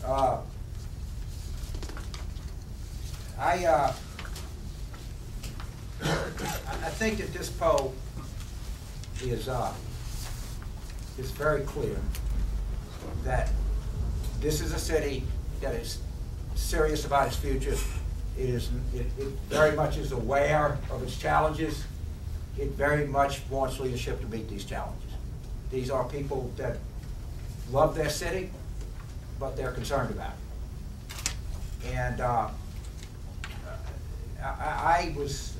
I think that this poll is very clear that this is a city that is serious about its future. It very much is aware of its challenges. It very much wants leadership to meet these challenges. These are people that love their city, but they're concerned about it. And I was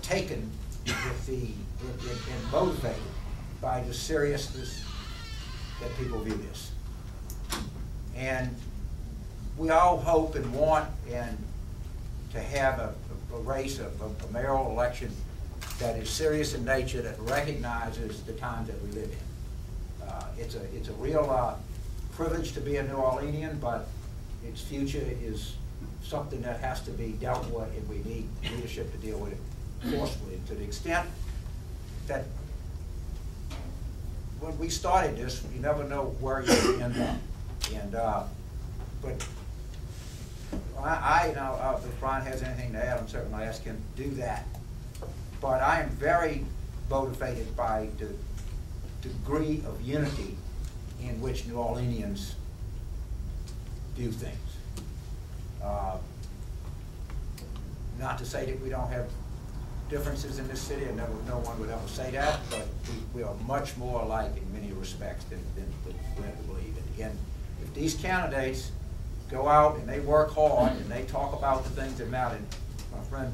taken with and motivated by the seriousness that people view this. And we all hope and want to have a race, a mayoral election that is serious in nature, that recognizes the times that we live in. It's a real privilege to be a New Orleanian, but its future is something that has to be dealt with, and we need leadership to deal with it forcefully. And to the extent that when we started this, you never know where you end up. And but if Brian has anything to add, I'm certainly ask him to do that. But I am very motivated by the degree of unity in which New Orleanians view things. Not to say that we don't have differences in this city, and no one would ever say that, but we are much more alike in many respects than we have to believe. And again, if these candidates go out and they work hard and they talk about the things that matter, my friend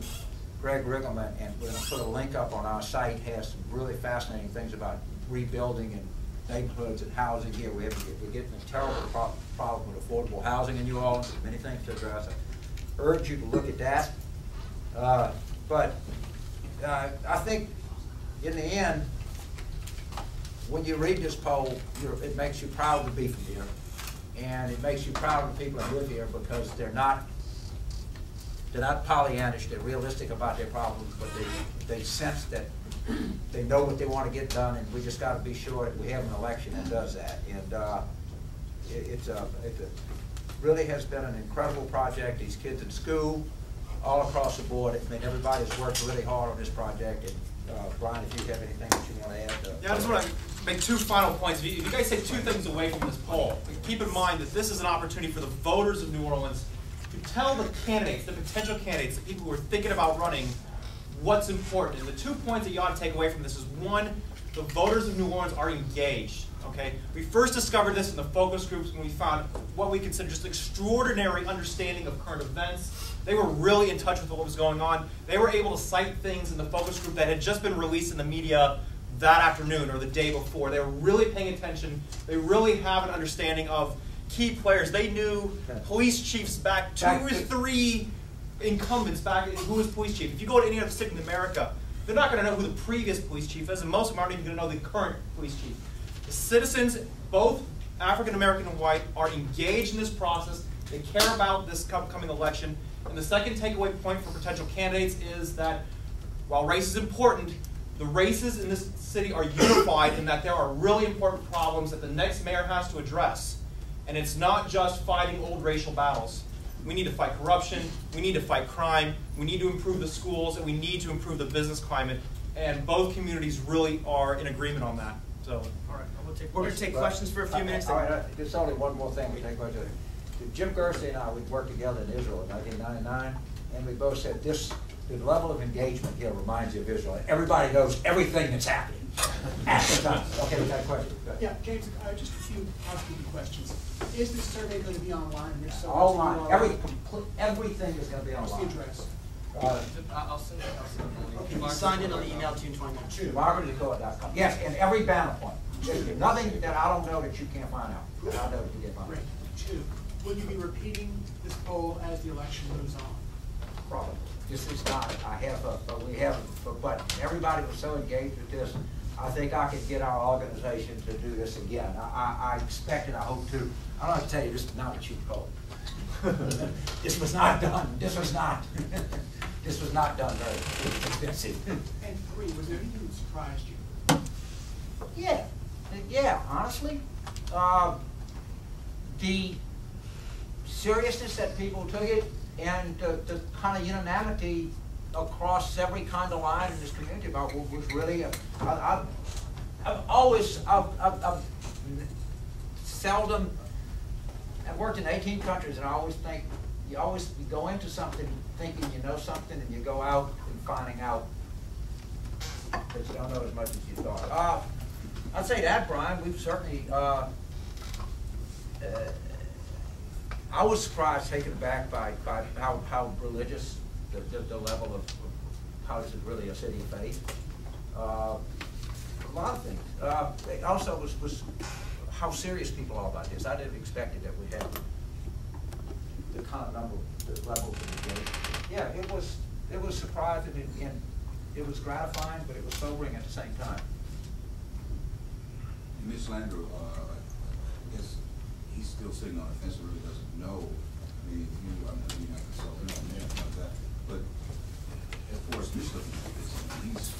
Greg Riggleman, and we're going to put a link up on our site, has some really fascinating things about rebuilding and neighborhoods and housing here. We're getting a terrible problem with affordable housing in New Orleans. There's many things to address. I urge you to look at that. But I think in the end, when you read this poll, it makes you proud to be from here. And it makes you proud of the people that live here, because they're not Pollyannish, they're realistic about their problems, but they sense that they know what they want to get done, and we just got to be sure that we have an election that does that. And it really has been an incredible project. These kids in school, all across the board, I mean, everybody has worked really hard on this project. And Brian, if you have anything that you want to add. Yeah, I just want to make two final points. If you guys take two things away from this poll, keep in mind that this is an opportunity for the voters of New Orleans to tell the candidates, the potential candidates, the people who are thinking about running, what's important. And the 2 points that you ought to take away from this is, one, the voters of New Orleans are engaged. Okay, we first discovered this in the focus groups when we found what we consider just extraordinary understanding of current events. They were really in touch with what was going on. They were able to cite things in the focus group that had just been released in the media that afternoon or the day before. They were really paying attention. They really have an understanding of key players. They knew police chiefs back 2 or 3 incumbents back who was police chief. If you go to any other city in America, they're not going to know who the previous police chief is, and most of them aren't even going to know the current police chief. The citizens, both African American and white, are engaged in this process. They care about this upcoming election. And the second takeaway point for potential candidates is that while race is important, the races in this city are unified in that there are really important problems that the next mayor has to address. And it's not just fighting old racial battles. We need to fight corruption, we need to fight crime, we need to improve the schools, and we need to improve the business climate. And both communities really are in agreement on that. So, all right, we're going to take questions for a few minutes. All right, there's only one more thing we take question. Jim Gersey and I, we worked together in Israel in 1999, and we both said the level of engagement here reminds you of Israel. Everybody knows everything that's happening at the time. Okay, we got a question. Yeah, James, just a few housekeeping questions. Is this survey going to be online? Online. Everything is going to be online. What's the address? I'll send it. Okay, you signed in on the email to 21. Margaret@decoa.com. Yes, and every banner point. There's nothing that I don't know that you can't find out. That I know that you can find out. Great. 2, will you be repeating this poll as the election moves on? Probably. This is not. We haven't. But everybody was so engaged with this. I think I could get our organization to do this again. I expect it. I hope to. I don't have to tell you, this is not a cheap poll. This was not done. This was not. This was not done very expensive. And 3, was there anything that surprised you? Yeah. Yeah. Honestly, the seriousness that people took it and the kind of unanimity across every kind of line in this community about what was really I've seldom, I've worked in 18 countries, and I always think you go into something thinking you know something, and you go out and finding out that you don't know as much as you thought. I'd say that, Brian, we've certainly I was surprised, taken aback by how religious the level of how is it really a city of faith. A lot of things. It also was how serious people are about this. I didn't expect it that we had the kind of number, the levels of engagement. Yeah, it was surprising and it was gratifying, but it was sobering at the same time. Ms. Landrew, I guess he's still sitting on the fence and really doesn't know. I mean, I'm not consulting on that, like that. But as far as Mitch looking at this, he's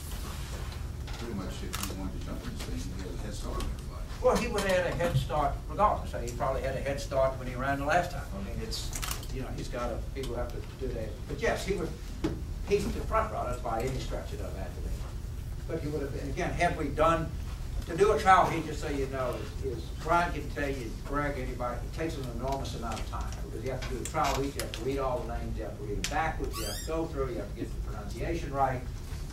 pretty much, if he wanted to jump in this thing, he had a head start on everybody. Well, he would have had a head start regardless. He probably had a head start when he ran the last time. I mean, it's, you know, people have to do that. But yes, he's the front runner by any stretch of the imagination. But he would have been, again, had we done, to do a trial heat, just so you know, is Brian can tell you, Greg, anybody, it takes an enormous amount of time. Because you have to do a trial heat, you have to read all the names, you have to read them backwards, you have to go through, you have to get the pronunciation right,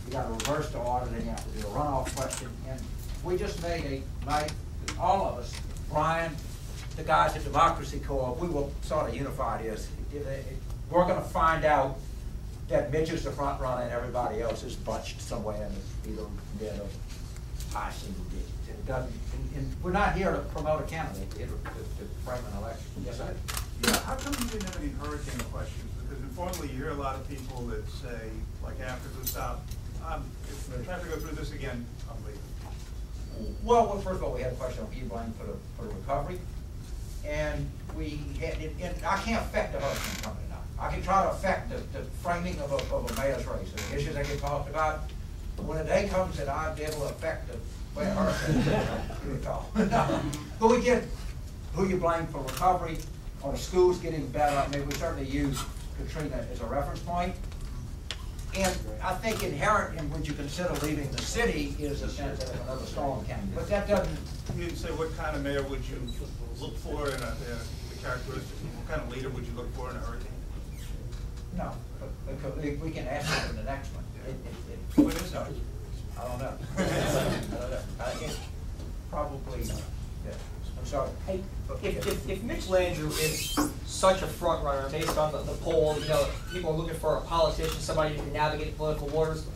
you got to reverse the order, then you have to do a runoff question. And we just made all of us, Brian, the guys at Democracy Corps, we will sort of unify this. We're going to find out that Mitch is the front runner and everybody else is bunched somewhere in either mid or high single digits. It doesn't, and we're not here to promote a candidate, we're here to frame an election. Yes, sir? Yeah, how come you didn't have any hurricane questions? Because informally, you hear a lot of people that say, like after the stop, if I have to go through this again, I'm leaving. Well, first of all, we had a question on e-blame for the recovery. And we had, and I can't affect the hurricane coming now. I can try to affect the framing of a mayor's race, and the issues that get talked about. When the day comes that I'll be able to affect the way a hurricane is, but we get who you blame for recovery, or the schools getting better. I mean, we certainly use Katrina as a reference point. And I think inherent in when you consider leaving the city is a sense of another storm coming. But that doesn't. You didn't say what kind of mayor would you look for in the characteristics. What kind of leader would you look for in a hurricane? No, but we can ask it in the next one. What is it? I don't know. I don't know. Probably. Yeah. I'm sorry. Hey, if Mitch Landrew is such a front runner based on the poll, you know, people are looking for a politician, somebody who can navigate political waters,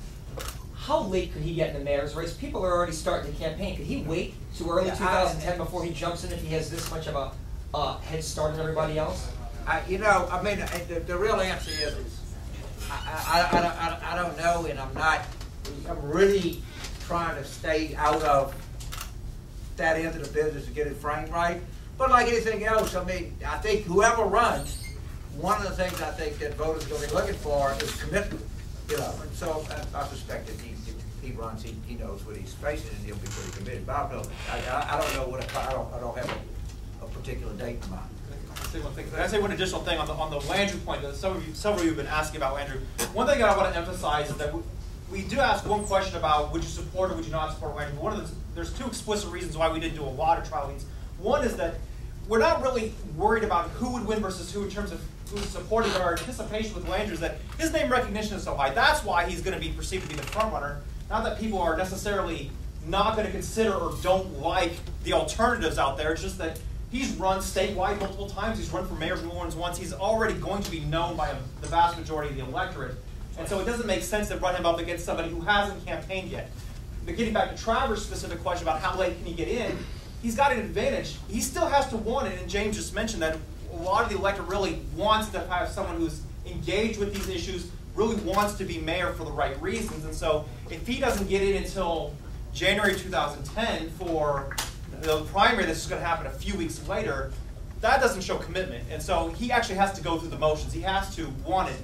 how late could he get in the mayor's race? People are already starting the campaign. Could he wait to early 2010 before he jumps in if he has this much of a head start on everybody else? You know, I mean, the real answer is I don't know, and I'm really trying to stay out of that end of the business to get it framed right. But like anything else, I mean, I think whoever runs, one of the things I think that voters are going to be looking for is commitment. You know, and so I suspect that he runs, he knows what he's facing, and he'll be pretty committed. But I don't know what I don't have a particular date in mind. Can I say one additional thing on the Landrew point that several of you have been asking about Landrew? One thing that I want to emphasize is that we do ask one question about would you support or would you not support Landrew. But there's two explicit reasons why we didn't do a lot of trial leads. One is that we're not really worried about who would win versus who in terms of who's supported. Our anticipation with Landrew is that his name recognition is so high. That's why he's going to be perceived to be the front runner. Not that people are necessarily not going to consider or don't like the alternatives out there. It's just that he's run statewide multiple times. He's run for mayor of New Orleans once. He's already going to be known by the vast majority of the electorate. And so it doesn't make sense to run him up against somebody who hasn't campaigned yet. But getting back to Travers' specific question about how late can he get in, he's got an advantage. He still has to want it, and James just mentioned that a lot of the electorate really wants to have someone who's engaged with these issues, really wants to be mayor for the right reasons. And so if he doesn't get in until January 2010 for the primary that's going to happen a few weeks later, that doesn't show commitment. And so he actually has to go through the motions. He has to want it